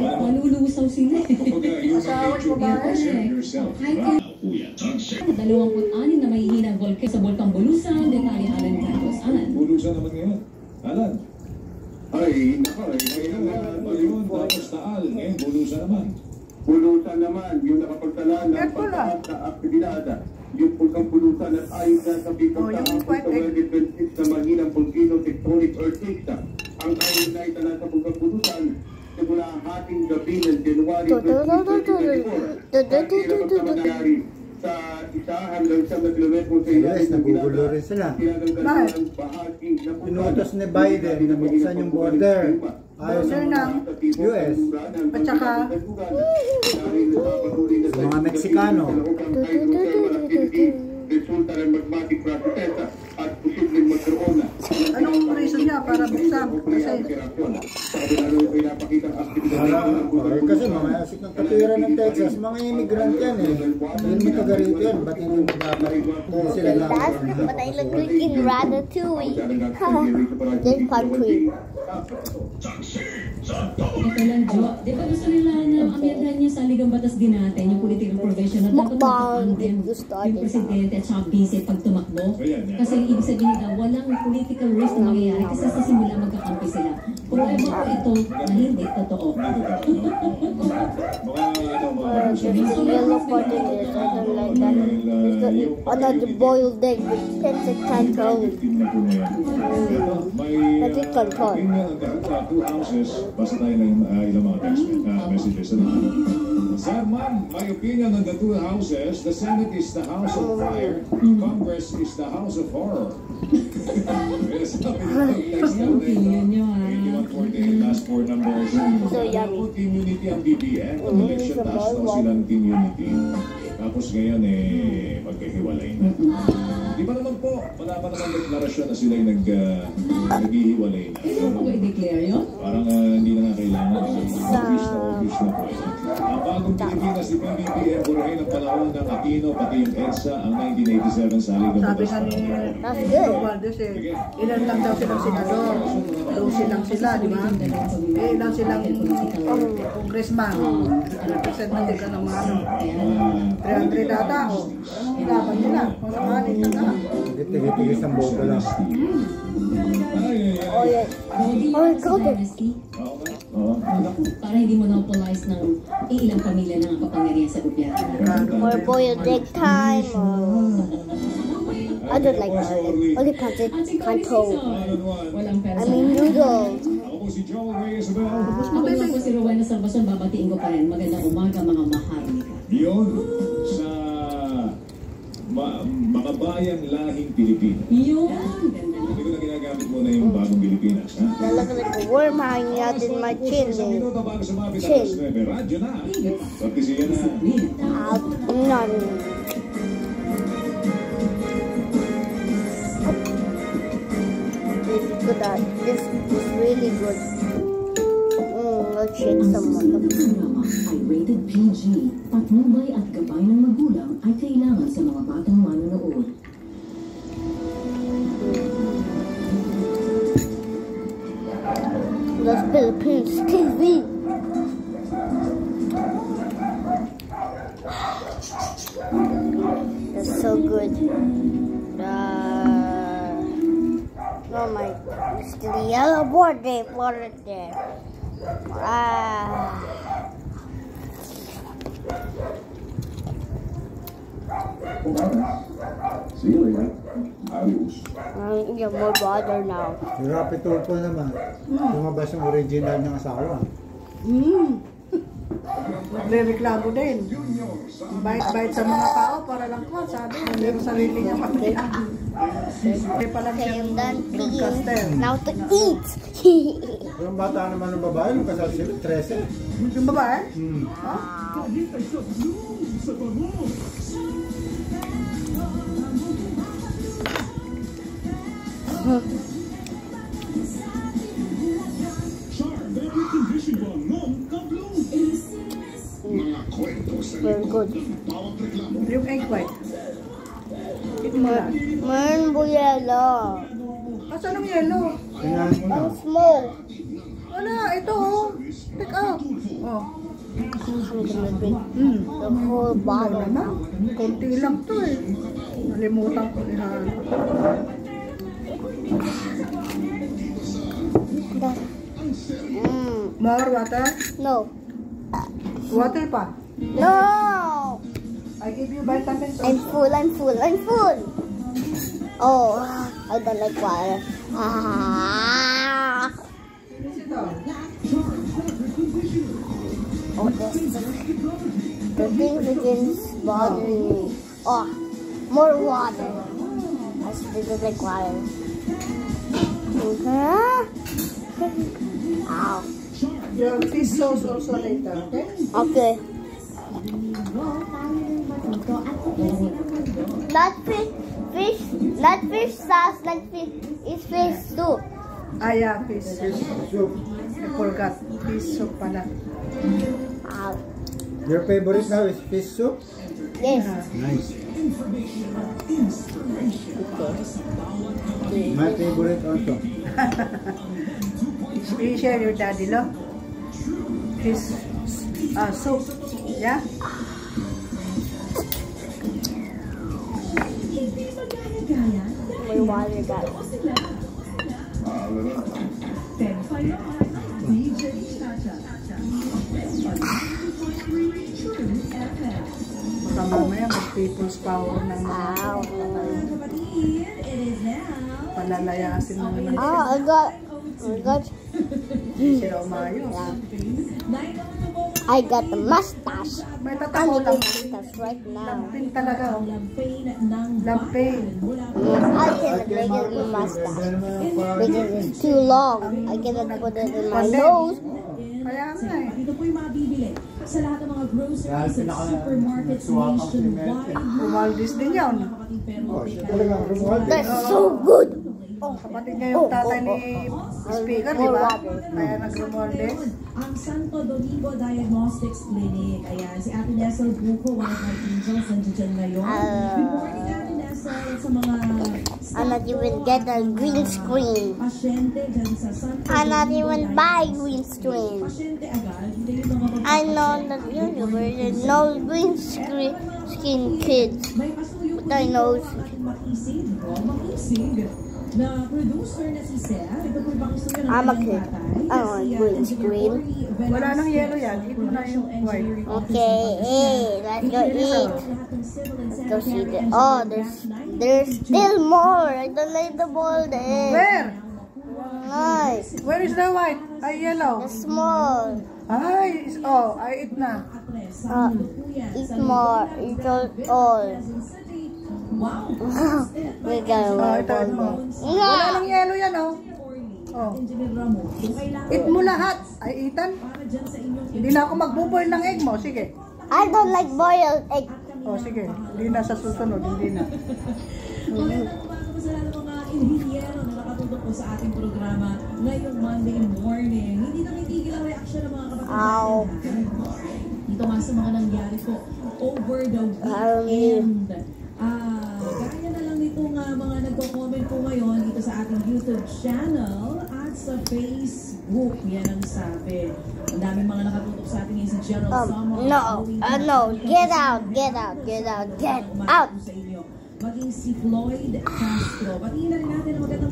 Malulusaw sila eh. Asawa ko ba? Dalawang na may hinang volcano sa Volcang Bulusan, detalye Alan Carlos. Alan. Bulusan naman ngayon. Alan. Ay, naka, yun, tapos Taal. Ngayon, Bulusan naman. Bulusan naman, yung nakapagtala ng pagkakas na aktibidad. Yung Volcang Bulusan at ayon na sa pagkakahapon sa 2026 na mahinang volcano tectonic earthquake. Ang ayon na itala sa Volcang Bulusan simula ang hating gabi ng January 2024. At hirap na mangyari sa isa hanggang 7 kilometro sa ilalim ng nagugulo rin sila. Inutos ni Biden na buksan yung border ayos sa US At saka sa mga Meksikano. Resulta ng magmatic protest at posibleng magkaroon na. anong reason niya para buksan? Kasi mga asik ng katwiran ng Texas, mga immigrant yan eh. Yung mga taga-rito yan, ba't hindi mo dapat sila lang? But I look like in Ratatouille. Then country. Ito lang, Jo. Di ba gusto nila na amyandahan niya sa Ligang Batas din natin, yung political provision na dapat magkakandem yung presidente at saka vice pag tumakbo? Kasi yung ibig sabihin na walang political risk na mangyayari kasi sa simula magkakampi sila. Prueba ko ito na hindi totoo. Yellow part in this, I don't like that. It's got another boiled egg with 10 control. That's it control. Two houses, basta tayo ng ilang mga text messages. Sir, ma'am, my opinion on the two houses, the Senate is the house of fire, Congress is the house of horror. Opinion nyo ah. 8148, last four numbers. So yummy. Team Unity ang BBM, ang election taas daw silang Team Unity. Tapos ngayon magkahiwalay na. Di ba naman po, wala pa naman deklarasyon na sila naghihiwalay na. Hindi mo i-declare yun? Parang hindi na nga kailangan. Office na po. Ang bagong Pilipinas ni PBBM, burahin ang panahon ng Aquino, pati yung EDSA, ang 1987 sa Liga Sabi ka ni Valdez ilan lang daw silang senador. 12 lang sila, di ba? Ilan silang congressman. Representative ka ng mga 300 data o. Anong ilaban nila? Kung sakalit na ka. Tigil-tigil sa boto lang. Oh, yeah. Oh, God. Para hindi monopolize ng ilang pamilya ng kapangyarihan sa gobyerno. Or boiled egg time. I don't like that. Only content control. I mean noodles. Ako naman po si Rowena Salvacion, babatiin ko pa rin. Magandang umaga mga maharlika. Yun sa mga bayang lahing Pilipino. Yun! Hindi ko na ginagamit muna yung bagong Pilipinas. I look like a worm hanging out in my chin. Chin. Radyo na. Pagkisiya na. None. This is good. This is really good. Let's shake someone. Ang programa ay rated PG. Patnubay at gabay ng magulang ay kailangan sa mga batang manonood. Las Philippines TV. That's so good. Oh my God. It's the yellow border there. See you later. Adios. You're more bother now. Yung Rapid Tulpo naman, lumabas yung original ng asawa. Nagre-reklamo din. Bait-bait sa mga tao para lang ko. Sabi, hindi mo sarili niya pati. Kaya pala siyang broadcaster. Now to eat. Yung bata naman ng babae, yung kasal sila, 13. Yung babae? Very good. Yung egg white. Ito mo lang. Man, yellow. Asan ang yellow? Ang small. Wala, ito oh. Pick up. Oh. I'm gonna drink the whole bottle. Na. Konti lang to eh. Nalimutan ko ihan. More water? No. Water pa? No! I give you vitamins. I'm full, I'm full, I'm full! Oh, I don't like water. Ah. Oh, the thing begins bothering me. Oh, more water. I still don't like water. Ow. Your fish sauce also later, okay? Okay. Not fish sauce, not fish, it's fish soup. Ah, yeah, fish soup. I forgot. Fish soup pala. Ow. Your favorite now is fish soup? Yes. Nice. Okay. My favorite also. You share your daddy, lo? Fish soup. Yeah? My water guys. Baka mamaya mag-people's power ng mga Ow. palalayasin mo naman. Oh, I got. Sila umayos. I got the mustache. May I tatako need the lang. mustache right now. Lampin talaga. Oh. Lampin. I cannot make it in my mustache because it's too long. I cannot put it in my nose. Kaya nga eh. Dito po yung mabibili sa lahat ng mga groceries at supermarkets nationwide. Umaldis din yun. That's so good. Kapatid niya yung tatay ni speaker, di ba? Kaya nag-rumoldes. Ang Santo Domingo Diagnostics Clinic. Ayan, si Ate Nessel Buco, one of my angels, nandiyan ngayon. Reporting Ate Nessel sa mga I'm not even get a green screen. pasyente dyan sa Santo I'm not Domingo even buy green screen. Pasyente agad, hindi yung mga I know that there's no green screen kids. may pasuyo po But I know. ang ating makisig na producer na si Sir. Ito po yung gusto niya ng I'm a kanyang kid. tatay. I want green screen. Wala nang yellow yan. Ito na yung white. Okay, hey, let's go eat. Let's go see the. Oh, there's still more. I don't like the boiled egg. Where? Nice. Where is the white? Ay, yellow. The small. Ay, oh, I eat na. Eat more. Eat all. Wow. We got Oh, more ito, ito. boiled egg. Wala nang yellow yan, oh. Oh. Engineer Ramo, kung kailangan Eat mo lahat. Ay, eaten. para dyan sa inyong Hindi na ako magbuboil ng egg mo. Sige. I don't like boiled egg. Oh, sige. Hindi na sa susunod. Hindi na. magandang umaga po sa lahat ng mga inhinyero na nakatutok po sa ating programa ngayong Monday morning. Hindi na mitigil ang reaksyon ng mga kapatid Ow. natin. Dito nga sa mga nangyari po over the weekend. Gaya na lang nito nga mga nagko-comment po ngayon dito sa ating YouTube channel at sa Facebook. Yan ang sabi. Ang daming mga nakatutok sa ating si Gerald Samo. No. Get out. Get out. Get out. Get out. Sa inyo. Maging si Floyd Castro. Patingin na rin natin ang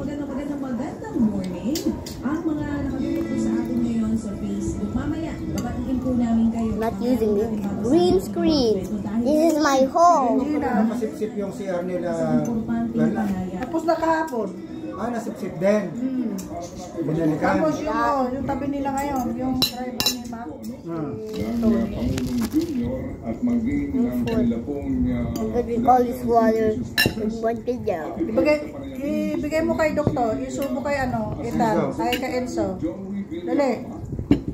magandang morning. Ang mga nakatutok po sa atin ngayon sa Facebook. Mamaya, babatiin po namin kayo. Not using the green screen. This is my home. Hindi na. Masipsip yung CR nila. Tapos na kahapon. Nasipsip din. Binalikan. Tapos yung tabi nila ngayon, yung driver ni Mac. Pangulong Junior at maging ng kanila pong I'm gonna drink all this water in one video. Ibigay mo kay Doktor. Isubo kay Ethan. Ay kay Enzo. Dali.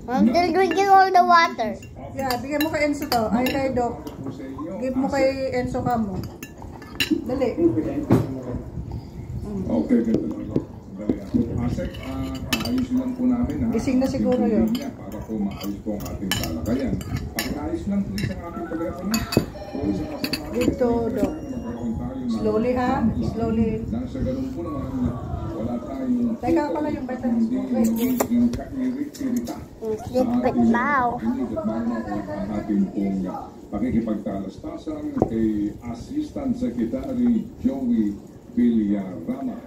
I'm still drinking all the water. Yeah, bigay mo kay Enzo to. Ay kay Doc. Give mo kay Enzo ka mo. Dali. Okay, ganito lang. Asek, ayusin lang po namin ha. Gising na siguro yun. Para po maayos po ang ating talakayan. Pakiayos lang po sa ating telepono. Dito, Doc. Slowly ha. Slowly. Nang sa ganun po naman, wala tayong Teka pala yung vitamins mo. yung kairita. Sleep with Mau. Ang ating pong pakikipagtalastasan kay Assistant Secretary Joey Villarama.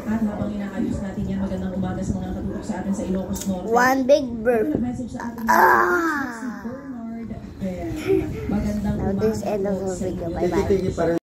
At habang inaayos natin yan, magandang umaga sa mga nakatutok sa atin sa Ilocos Norte. One big burp. Message sa atin si Bernard Ben. Magandang Now umaga this end of po the sa video. inyo. Bye bye.